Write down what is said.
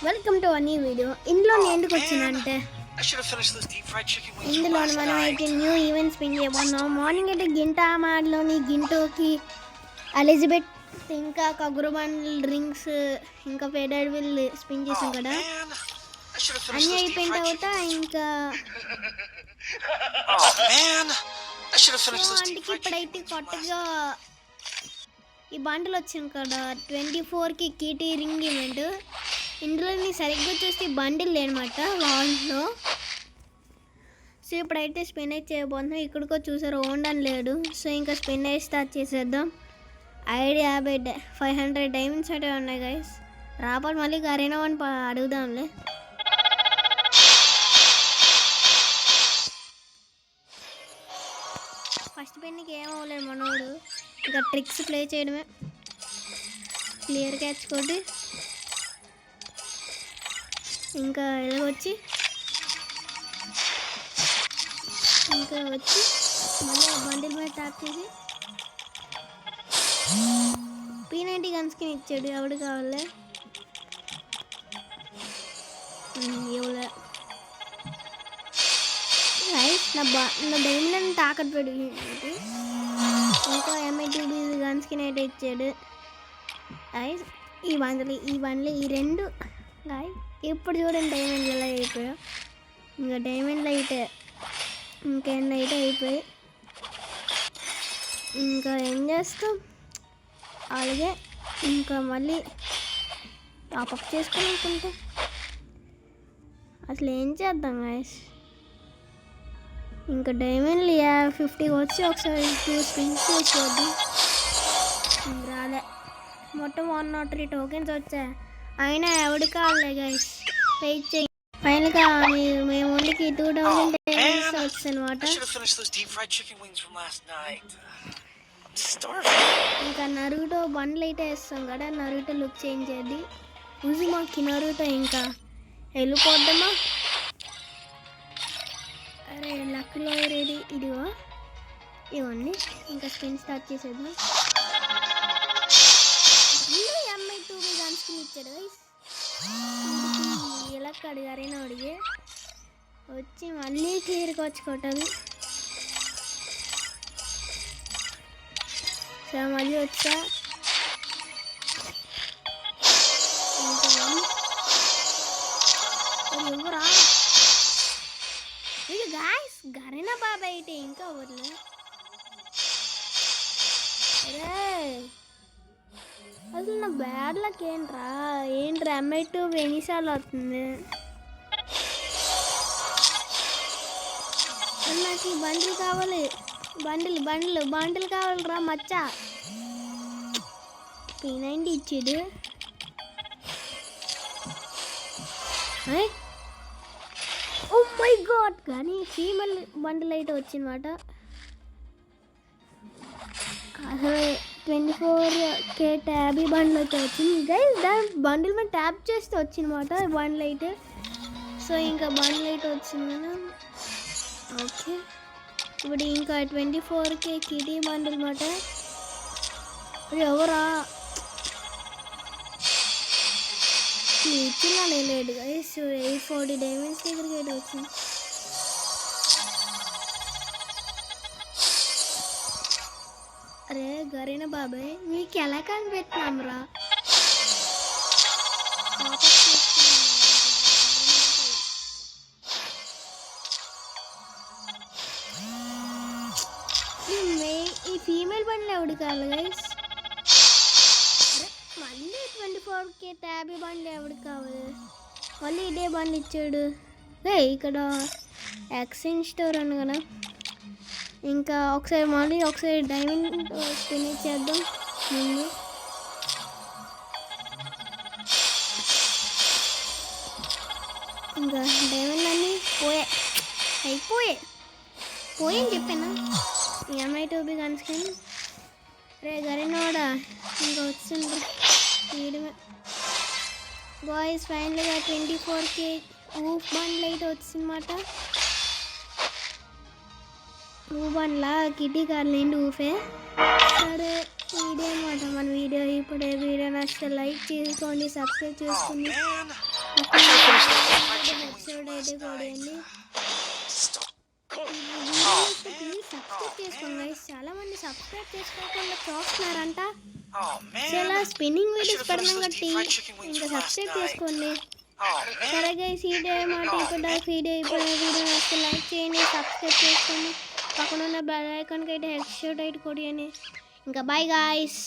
Welcome to అనీ video. ఇందులో నేను ఎందుకు వచ్చానంటే ఇందులో మనం అయితే న్యూ ఈవెంట్ స్పిన్ చేయబోతున్నాం. మార్నింగ్ అయితే గింట మాడ్లోని గింటోకి ఎలిజబెత్ ఇంకా కగురుబాన్ డ్రింక్స్ ఇంకా ఫెడర్ విల్ స్పిన్ చేసాం కదా. అన్నీ అయిపోయిన తర్వాత ఇంకా అందుకే ఇప్పుడైతే కొత్తగా ఈ బండిల్ వచ్చింది కదా 24కి కీటీ రింగ్ ఈవెంట్. ఇందులో సరిగ్గా చూస్తే బండిల్ లేనమాట వాల్లో. సో ఇప్పుడైతే స్పిన్ అయితే చేయబోతున్నాం. ఇక్కడికో చూసారు ఓండన్ లేడు. సో ఇంకా స్పిన్ అయితే స్టార్ట్ చేసేద్దాం. ఐడియా 500 డైమండ్స్ అయితే ఉన్నాయి గైస్. రాపాలి మళ్ళీ కరీనా అని అడుగుదాంలే. ఫస్ట్ పెన్నికి ఏమవ్వలేదు మనోడు. ఇంకా ట్రిక్స్ ప్లే చేయడమే. క్లియర్ క్యాచ్ కొట్టి ఇంకా ఇలాగొచ్చి ఇంకా వచ్చి మళ్ళీ బండిల్ మీద ట్యాప్ చేసి P90 గన్స్కిన్ ఇచ్చాడు. ఎవడు కావాలి ఇవ్వలే నా డైమండ్ తాకట్టు పెడి. ఇంకా MITB గన్స్కిన్ అయితే ఇచ్చాడు. ఈ బండ్లు ఈ రెండు గాయ ఇప్పుడు చూడండి డైమండ్లు ఎలా అయిపోయా. ఇంకా డైమండ్లు అయితే ఇంకెన్ని అయితే అయిపోయాయి. ఇంకా ఏం చేస్తాం అలాగే ఇంకా మళ్ళీ టాపప్ చేసుకుని అనుకుంటే అసలు ఏం చేద్దాం గాయస్. ఇంకా డైమండ్లు 50 వచ్చి ఒకసారి 2 స్పిన్స్ చేసేద్దాం. రాలే మొత్తం 103 టోకెన్స్ వచ్చాయి. అయినా ఎవడు కావాలి గైస్ వెయిట్ చేయి. ఫైనల్గా మేము ఓన్లీకి 2000 టోకెన్స్ వచ్చాయి అనమాట. ఇంకా నరుటో బండ్లు అయితే వేస్తాం కదా. నరుటో లుక్ చేంజ్ చేయండి ఉజుమాకి. నరుటో ఇంకా వెళ్ళిపోద్దామా. అరే లక్లో రెడీ ఇదిగో ఇవన్నీ ఇంకా స్పిన్ స్టార్ట్ చేసేద్దాం. MI2 గన్స్కిన్ ఇచ్చాడు గైస్. ఇలా అడిగారైనా అడిగే వచ్చి మళ్ళీ క్లియర్గా వచ్చి కొట్టాలి. సో మళ్ళీ వచ్చా ఎవరా ఇది గాయస్ గరీనా బాబాయ్ అయితే ఇంకా ఊర్లో. అసలు నా బ్యాడ్ లక్ ఏంట్రా MI2 ఎన్నిసార్లు అవుతుంది. నాకు ఈ బండిల్ కావాలి. బండిల్ కావాలిరా మచ్చా. P90 ఇచ్చాడు. ఓ మై గాడ్ కానీ ఫీమేల్ బండిల్ అయితే వచ్చిందన్నమాట. అసలు 24K ట్యాబీ బండిల్ అయితే వచ్చింది గైస్. దాని బండిల్ మీద ట్యాప్ చేస్తే వచ్చిందన్నమాట బండిల్ అయితే. సో ఇంకా బండిల్ అయితే వచ్చింది కదా. ఓకే ఇప్పుడు ఇంకా 24K కిటీ బండిల్ అన్నమాట. ఎవరా ఇచ్చిన లేడు గైస్. 840 డైమండ్స్ దగ్గరికి అయితే వచ్చింది. అరే గరీనా బాబాయ్ మీకు ఎలా కనిపెట్టినాం రా. ఈ ఫీమేల్ బండ్లు ఎవడు కావాలి గైస్. మళ్ళీ 24K ట్యాబీ బండ్లు ఎవడు కావాలి. మళ్ళీ ఇదే బండ్లు ఇచ్చాడు. ఇక్కడ ఎక్స్చేంజ్ స్టోర్ అను కదా. ఇంకా ఒకసారి డైమండ్ స్పిన్ చేద్దాం ముందు. ఇంకా డైమండ్ అన్నీ అయిపోయాయని చెప్పాను. MI2 గన్స్కిన్ రే గరీనోడా ఇంకా వచ్చిండ్రు తీయడమే బాయ్స్. ఫైనల్గా 24K ఊఫ్ బండ్లు అయితే వచ్చిందన్నమాట. ఊబన్లా కిటీ కార్లేండి ఊఫే. సరే ఇదే మాట మన వీడియో. ఇప్పుడు వీడియో నచ్చితే లైక్ చేసుకోండి, సబ్స్క్రైబ్ చేసుకోండి. I can't finish this fried chicken wings headshot from అయితే last కొడియండి. night. Stop. Please subscribe చేసుకోండి గైస్. చాలా మంది సబ్స్క్రైబ్ చేసుకోకుండా చూస్తున్నారంట. Oh చాలా man. Spinning I videos should have finished పెడతాం those కట్టి deep fried chicken wings ఇంకా from last సబ్స్క్రైబ్ night. చేసుకోండి. Oh సరే man. గైస్, ఈ డే మాట ఇప్పుడు వీడియో వస్తే లైక్ చేయండి, సబ్స్క్రైబ్ చేసుకోండి, పక్కన ఉన్న బెల్ ఐకాన్కి అయితే హెడ్ షాట్ అయితే కొడియండి. ఇంకా బాయ్ గాయస్.